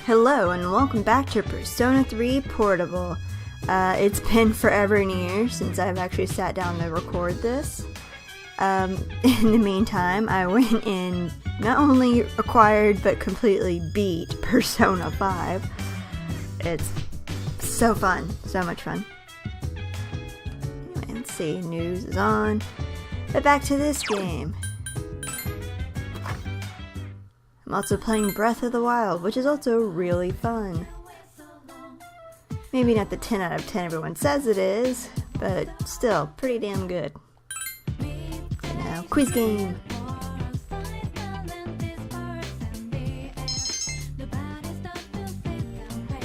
Hello and welcome back to Persona 3 Portable. It's been forever and years since I've actually sat down to record this. In the meantime, I went and not only acquired but completely beat Persona 5. It's so fun, so much fun. Anyway, let's see, news is on. But back to this game. I'm also playing Breath of the Wild, which is also really fun. Maybe not the 10 out of 10 everyone says it is, but still, pretty damn good. And now, quiz game!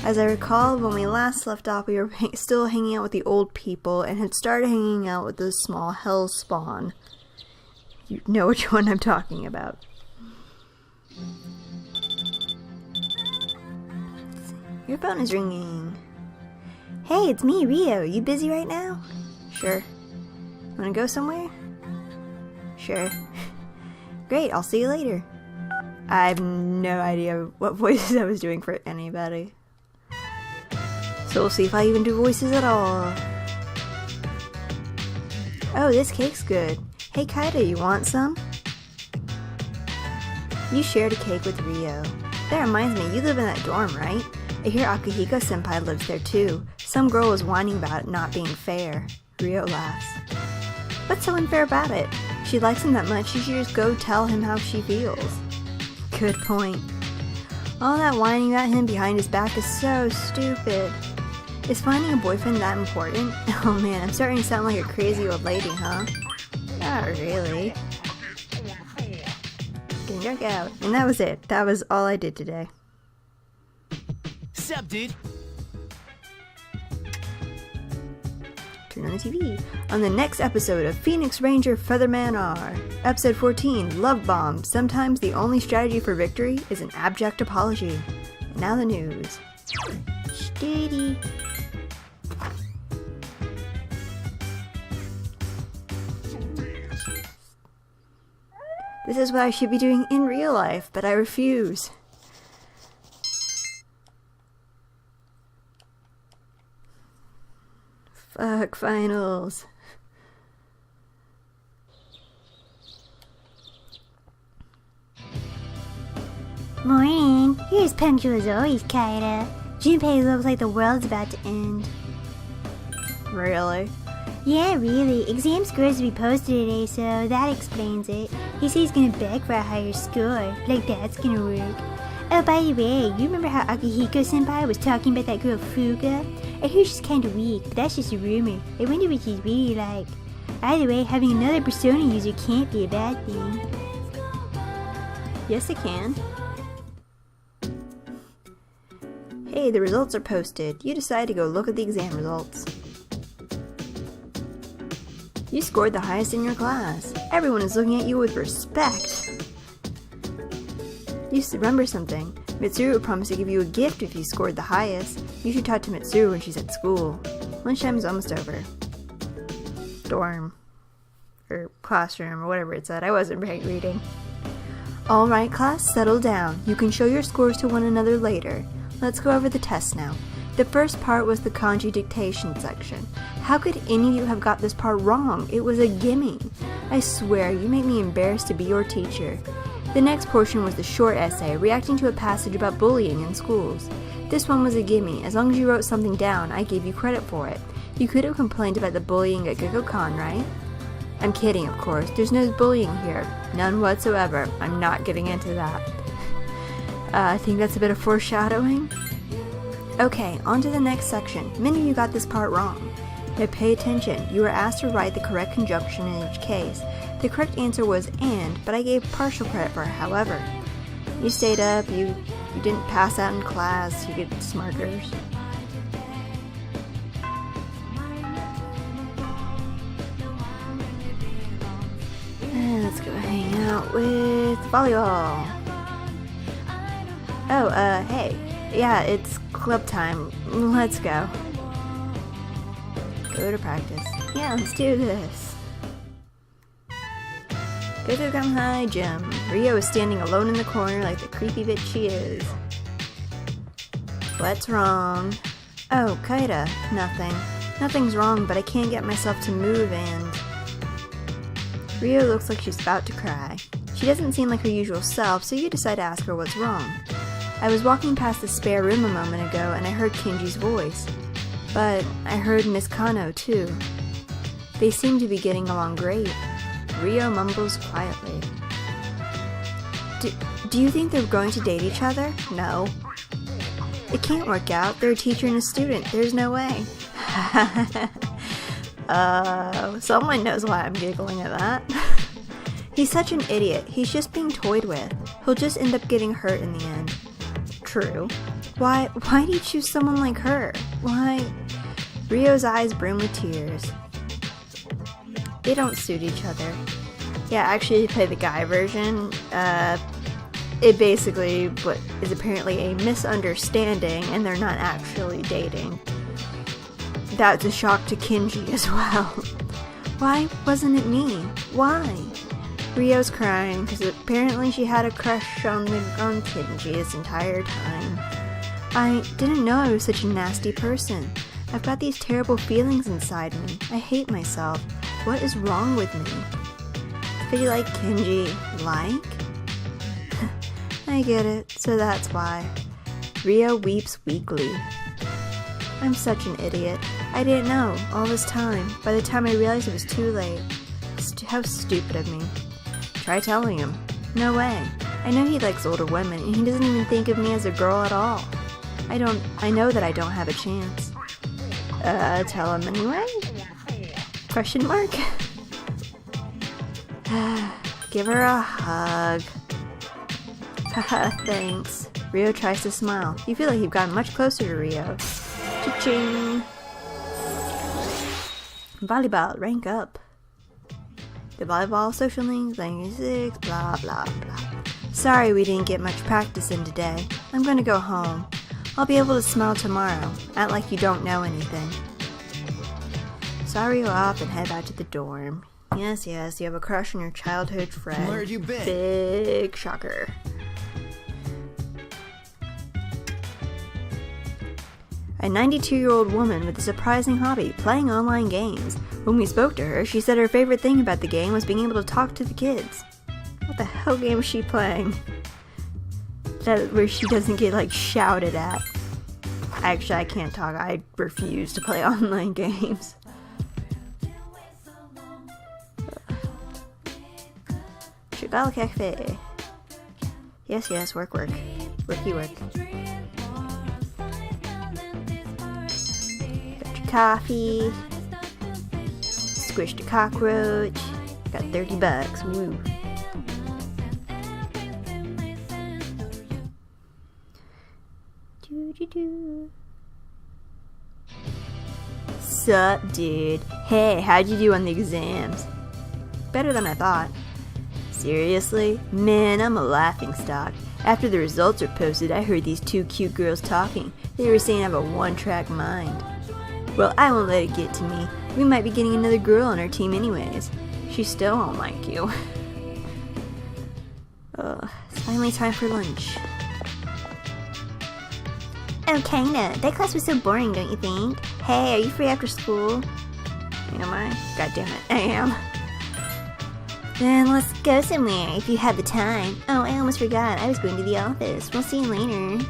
As I recall, when we last left off, we were still hanging out with the old people and had started hanging out with the small hell spawn. You know which one I'm talking about. Your phone is ringing. Hey, it's me, Rio. You busy right now? Sure. Wanna go somewhere? Sure. Great, I'll see you later. I have no idea what voices I was doing for anybody. So we'll see if I even do voices at all. Oh, this cake's good. Hey, Kaida, you want some? You shared a cake with Rio. That reminds me, you live in that dorm, right? I hear Akihiko-senpai lives there too. Some girl was whining about it not being fair. Rio laughs. What's so unfair about it? If she likes him that much, she should just go tell him how she feels. Good point. All that whining about him behind his back is so stupid. Is finding a boyfriend that important? Oh man, I'm starting to sound like a crazy old lady, huh? Not really. Getting drunk out. And that was it. That was all I did today. Sup, dude? Turn on the TV. On the next episode of Phoenix Ranger Featherman R. Episode 14, Love Bomb. Sometimes the only strategy for victory is an abject apology. And now the news. Steady. This is what I should be doing in real life, but I refuse. Fuck finals. Morning. You're as punctual as always, Kaida. Junpei looks like the world's about to end. Really? Yeah, really. Exam scores will be posted today, so that explains it. He says he's gonna beg for a higher score. Like that's gonna work. Oh, by the way, you remember how Akihiko-senpai was talking about that girl Fuga? I hear she's kinda weak, but that's just a rumor. I wonder what she's really like. Either way, having another Persona user can't be a bad thing. Yes, it can. Hey, the results are posted. You decide to go look at the exam results. You scored the highest in your class. Everyone is looking at you with respect. You remember something. Mitsuru promised to give you a gift if you scored the highest. You should talk to Mitsuru when she's at school. Lunchtime is almost over. Dorm. Or classroom, or whatever it said. I wasn't reading. Alright class, settle down. You can show your scores to one another later. Let's go over the test now. The first part was the kanji dictation section. How could any of you have got this part wrong? It was a gimme. I swear, you make me embarrassed to be your teacher. The next portion was the short essay, reacting to a passage about bullying in schools. This one was a gimme. As long as you wrote something down, I gave you credit for it. You could have complained about the bullying at Gekkoukan, right? I'm kidding, of course. There's no bullying here. None whatsoever. I'm not getting into that. I think that's a bit of foreshadowing. Okay, on to the next section. Many of you got this part wrong. Now pay attention. You were asked to write the correct conjunction in each case. The correct answer was and, but I gave partial credit for however. You stayed up, you didn't pass out in class, you get smarters. And let's go hang out with volleyball. Oh, hey. Yeah, it's club time. Let's go. Go to practice. Yeah, let's do this. Gekkoukan High Gym. Rio is standing alone in the corner like the creepy bitch she is. What's wrong? Oh, Kaida. Nothing. Nothing's wrong, but I can't get myself to move and... Rio looks like she's about to cry. She doesn't seem like her usual self, so you decide to ask her what's wrong. I was walking past the spare room a moment ago and I heard Kinji's voice. But I heard Miss Kano too. They seem to be getting along great. Rio mumbles quietly. Do you think they're going to date each other? No. It can't work out. They're a teacher and a student. There's no way. Someone knows why I'm giggling at that. He's such an idiot. He's just being toyed with. He'll just end up getting hurt in the end. True. Why do you choose someone like her? Why? Rio's eyes brim with tears. They don't suit each other. Yeah, actually, to play the guy version, it basically what is apparently a misunderstanding and they're not actually dating. That's a shock to Kinji as well. Why wasn't it me? Why? Rio's crying because apparently she had a crush on Kinji this entire time. I didn't know I was such a nasty person. I've got these terrible feelings inside me. I hate myself. What is wrong with me? But you like Kinji. Like? I get it, so that's why. Rio weeps weakly. I'm such an idiot. I didn't know, all this time. By the time I realized it was too late. How stupid of me. Try telling him. No way. I know he likes older women, and he doesn't even think of me as a girl at all. I know that I don't have a chance. Tell him anyway? Question mark? Give her a hug. Haha, thanks. Rio tries to smile. You feel like you've gotten much closer to Rio. Cha-ching! Volleyball, rank up. The volleyball social links, language 6, blah blah blah. Sorry we didn't get much practice in today. I'm gonna go home. I'll be able to smile tomorrow. Act like you don't know anything. Sorry, off and head back to the dorm. Yes, you have a crush on your childhood friend. Where'd you been? Big shocker. A 92-year-old woman with a surprising hobby, playing online games. When we spoke to her, she said her favorite thing about the game was being able to talk to the kids. What the hell game is she playing? Where she doesn't get, like, shouted at. Actually, I can't talk. I refuse to play online games. Chicago Cafe. Yes, work. Worky work. Got your coffee. Squished a cockroach. Got $30. Woo. Sup, dude? Hey, how'd you do on the exams? Better than I thought. Seriously? Man, I'm a laughingstock. After the results were posted, I heard these two cute girls talking. They were saying I have a one-track mind. Well, I won't let it get to me. We might be getting another girl on our team anyways. She still won't like you. It's finally time for lunch. Oh, kinda. That class was so boring, don't you think? Hey, are you free after school? Am I? God damn it, I am. Then let's go somewhere if you have the time. Oh, I almost forgot. I was going to the office. We'll see you later.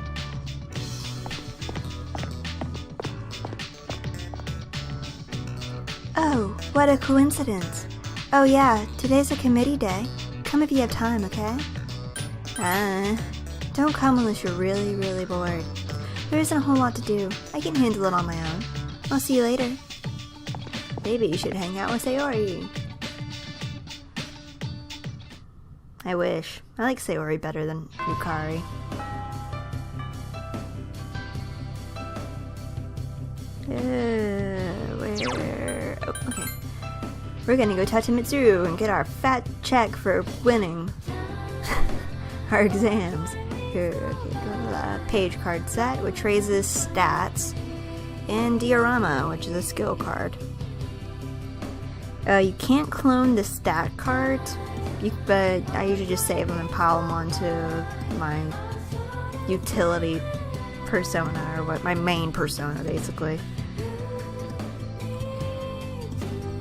Oh, what a coincidence. Oh yeah, today's a committee day. Come if you have time, okay? Don't come unless you're really, really bored. There isn't a whole lot to do. I can handle it on my own. I'll see you later. Maybe you should hang out with Sayori. I wish. I like Sayori better than Yukari. Where? Oh, okay. We're gonna go talk to Mitsuru and get our fat check for winning our exams. Here, okay, go to the page card set, which raises stats, and diorama, which is a skill card. You can't clone the stat cards, but I usually just save them and pile them onto my utility persona, or what my main persona, basically.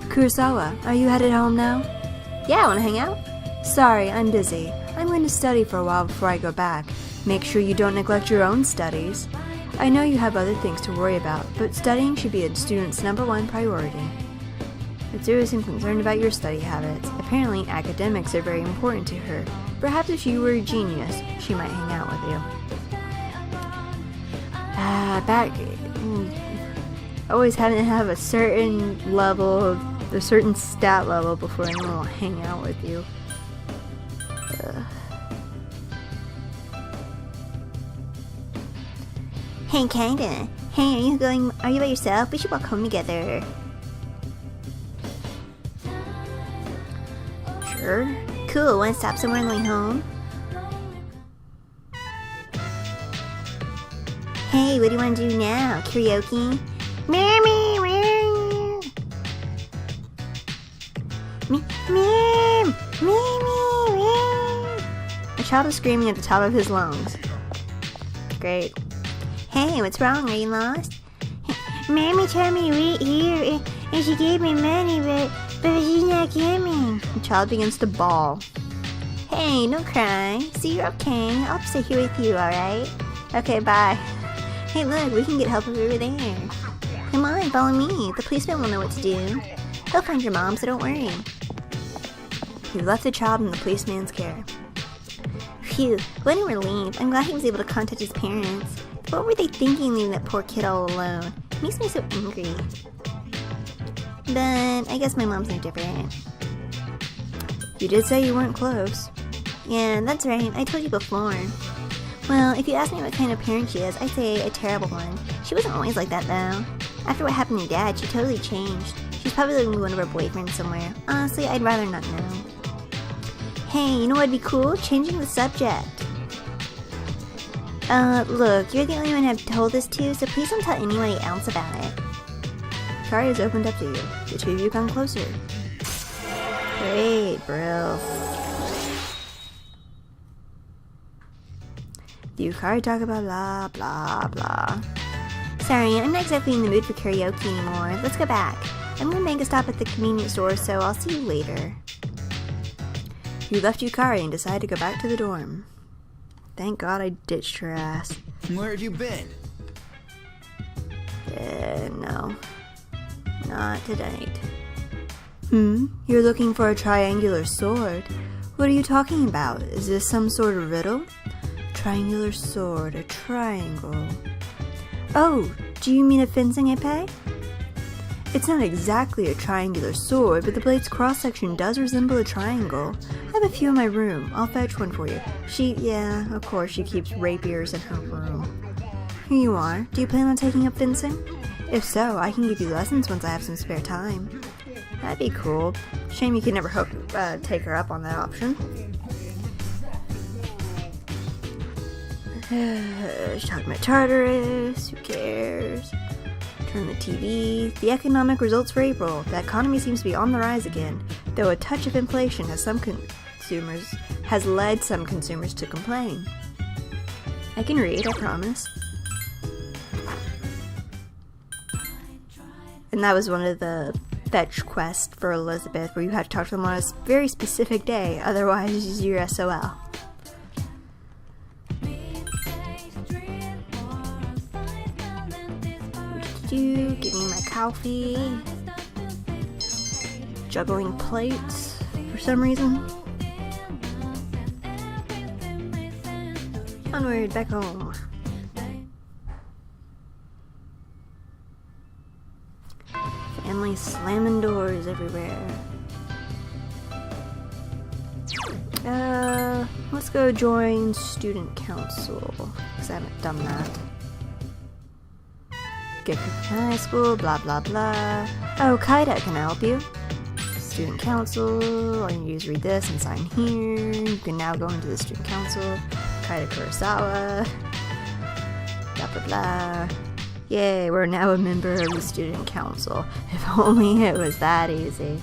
Kurosawa, are you headed home now? Yeah, wanna hang out? Sorry, I'm busy. I'm going to study for a while before I go back. Make sure you don't neglect your own studies. I know you have other things to worry about, but studying should be a student's #1 priority. Mitsuru seemed concerned about your study habits. Apparently, academics are very important to her. Perhaps if you were a genius, she might hang out with you. Always having to have a certain level, a certain stat level before anyone will hang out with you. Hey, kinda. Hey, are you by yourself? We should walk home together. Sure. Cool, wanna stop somewhere on the way home? Hey, what do you wanna do now? Karaoke? Mammy, A child is screaming at the top of his lungs. Great. Hey, what's wrong? Are you lost? Mammy told me to wait here, and she gave me money, but she's not coming. The child begins to bawl. Hey, don't cry. See, you're okay. I'll stay here with you, alright? Okay, bye. Hey, look, we can get help over there. Come on, follow me. The policeman will know what to do. He'll find your mom, so don't worry. He left the child in the policeman's care. Phew, what a relief. I'm glad he was able to contact his parents. What were they thinking leaving that poor kid all alone? It makes me so angry. But I guess my mom's no different. You did say you weren't close. Yeah, that's right. I told you before. Well, if you ask me what kind of parent she is, I'd say a terrible one. She wasn't always like that, though. After what happened to Dad, she totally changed. She's probably living with one of her boyfriends somewhere. Honestly, I'd rather not know. Hey, you know what'd be cool? Changing the subject. Look, you're the only one I've told this to, so please don't tell anybody else about it. Kari has opened up to you. The two of you come closer. Great, bro. You Kari talk about blah, blah, blah. Sorry, I'm not exactly in the mood for karaoke anymore. Let's go back. I'm gonna make a stop at the convenience store, so I'll see you later. You left Yukari and decided to go back to the dorm. Thank God I ditched her ass. Where have you been? No. Not tonight. You're looking for a triangular sword. What are you talking about? Is this some sort of riddle? Triangular sword, a triangle. Oh, do you mean a fencing épée? It's not exactly a triangular sword, but the blade's cross-section does resemble a triangle. I have a few in my room. I'll fetch one for you. Yeah, of course, she keeps rapiers in her room. Here you are. Do you plan on taking up fencing? If so, I can give you lessons once I have some spare time. That'd be cool. Shame you could never hope to take her up on that option. She's talking about Tartarus. Who cares? Turn the TV. The economic results for April. The economy seems to be on the rise again, though a touch of inflation has led some consumers to complain. I can read, I promise. And that was one of the fetch quests for Elizabeth, where you had to talk to them on a very specific day, otherwise you're SOL. Give me my coffee. Juggling plates for some reason. Onward, back home. Family slamming doors everywhere. Let's go join student council, because I haven't done that. Get from high school, blah blah blah. Oh, Kaida can help you. Student council, all you need to do is read this and sign here. You can now go into the student council. Kaida Kurosawa. Blah blah blah. Yay, we're now a member of the student council. If only it was that easy.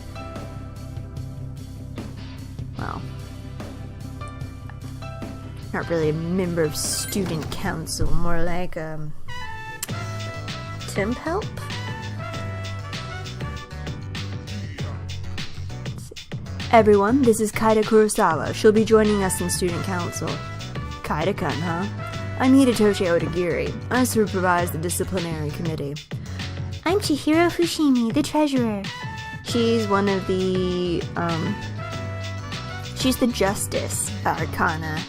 Well. Not really a member of student council, more like, temp help? Everyone, this is Kaida Kurosawa. She'll be joining us in student council. Kaida-kun, huh? I'm Hidetoshi Odagiri. I supervise the disciplinary committee. I'm Chihiro Fushimi, the treasurer. She's one of the, she's the justice arcana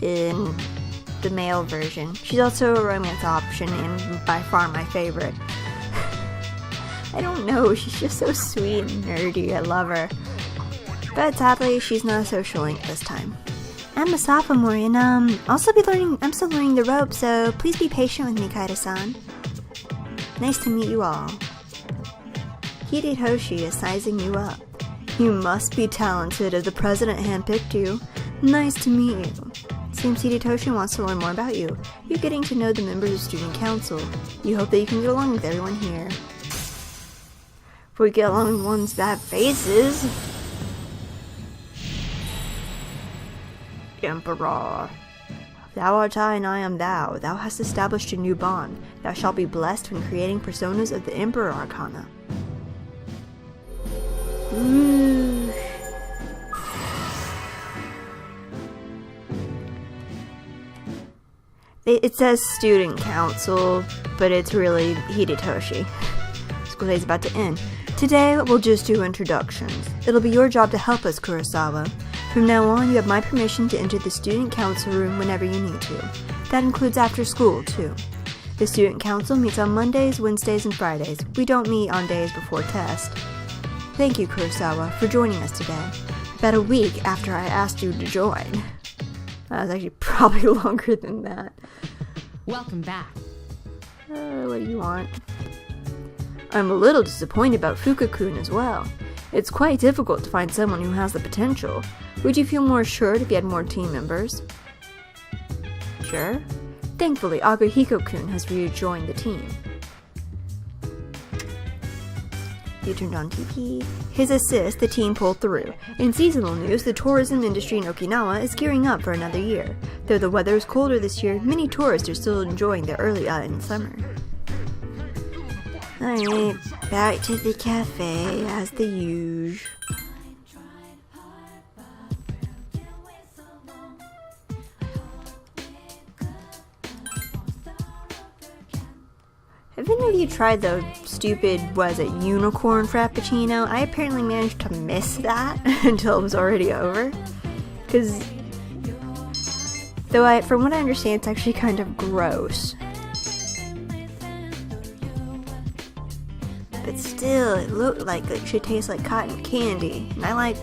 in the male version. She's also a romance option and by far my favorite. I don't know, she's just so sweet and nerdy, I love her. But sadly, she's not a social link this time. I'm a sophomore and I'm still learning the ropes, so please be patient with me, Kaida-san. Nice to meet you all. Hidetoshi is sizing you up. You must be talented as the president handpicked you. Nice to meet you. Seems Hidetoshi wants to learn more about you. You're getting to know the members of student council. You hope that you can get along with everyone here. If we get along with ones that faces. Emperor. Thou art I and I am thou. Thou hast established a new bond. Thou shalt be blessed when creating personas of the Emperor Arcana. Ooh. It says student council, but it's really Hidetoshi. School day's about to end. Today, we'll just do introductions. It'll be your job to help us, Kurosawa. From now on, you have my permission to enter the student council room whenever you need to. That includes after school, too. The student council meets on Mondays, Wednesdays, and Fridays. We don't meet on days before test. Thank you, Kurosawa, for joining us today. About a week after I asked you to join. That was actually probably longer than that. Welcome back. What do you want? I'm a little disappointed about Fuka-kun as well. It's quite difficult to find someone who has the potential. Would you feel more assured if you had more team members? Sure. Thankfully, Agahiko-kun has rejoined the team. You turned on TP. His assist, the team pulled through. In seasonal news, the tourism industry in Okinawa is gearing up for another year. Though the weather is colder this year, many tourists are still enjoying their early autumn summer. Alright, back to the cafe as the usual. Have any of you tried the stupid, unicorn frappuccino? I apparently managed to miss that until it was already over. Because, from what I understand, it's actually kind of gross. But still, it looked like it should taste like cotton candy. And I like,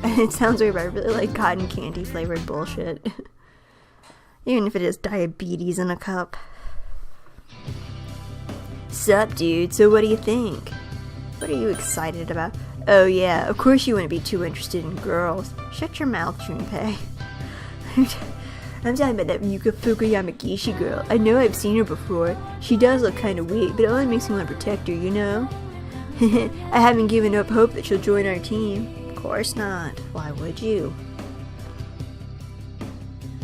it sounds weird, but I really like cotton candy flavored bullshit. Even if it is diabetes in a cup. Sup, dude? So what do you think? What are you excited about? Oh yeah, of course you wouldn't be too interested in girls. Shut your mouth, Junpei. I'm talking about that Yuka Fuka Yamagishi girl. I know I've seen her before. She does look kinda weak, but it only makes me want to protect her, you know? I haven't given up hope that she'll join our team. Of course not. Why would you?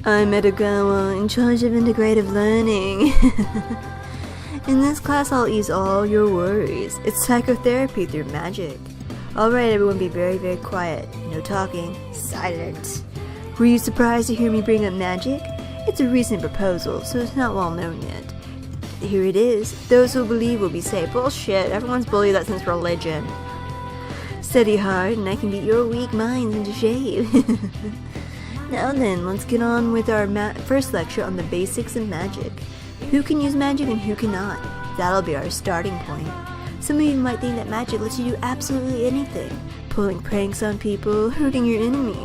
I'm Edogawa, in charge of integrative learning. In this class, I'll ease all your worries. It's psychotherapy through magic. Alright, everyone be very, very quiet. No talking. Silence. Were you surprised to hear me bring up magic? It's a recent proposal, so it's not well known yet. Here it is. Those who believe will be safe. Bullshit. Everyone's bullied that since religion. Study hard, and I can beat your weak minds into shape. Now then, let's get on with our first lecture on the basics of magic. Who can use magic and who cannot? That'll be our starting point. Some of you might think that magic lets you do absolutely anything. Pulling pranks on people, hurting your enemies.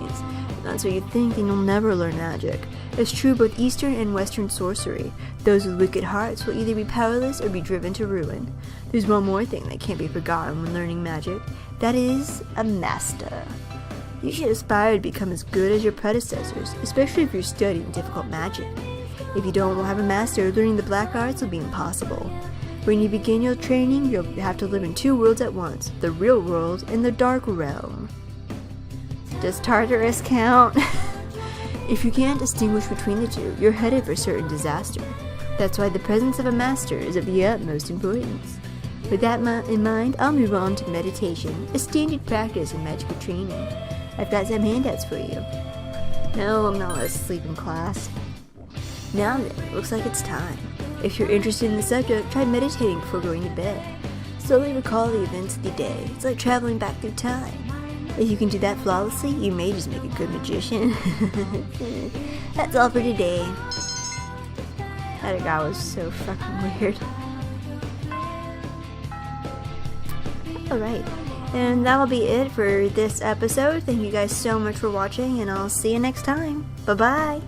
If that's what you think, then you'll never learn magic. It's true both Eastern and Western sorcery. Those with wicked hearts will either be powerless or be driven to ruin. There's one more thing that can't be forgotten when learning magic. That is, a master. You should aspire to become as good as your predecessors, especially if you're studying difficult magic. If you don't have a master, learning the black arts will be impossible. When you begin your training, you'll have to live in two worlds at once, the real world and the dark realm. Does Tartarus count? If you can't distinguish between the two, you're headed for certain disaster. That's why the presence of a master is of the utmost importance. With that in mind, I'll move on to meditation, a standard practice in magical training. I've got some handouts for you. No, I'm not asleep in class. Now then, looks like it's time. If you're interested in the subject, try meditating before going to bed. Slowly recall the events of the day. It's like traveling back through time. If you can do that flawlessly, you may just make a good magician. That's all for today. That guy was so fucking weird. Alright, and that'll be it for this episode. Thank you guys so much for watching, and I'll see you next time. Bye-bye!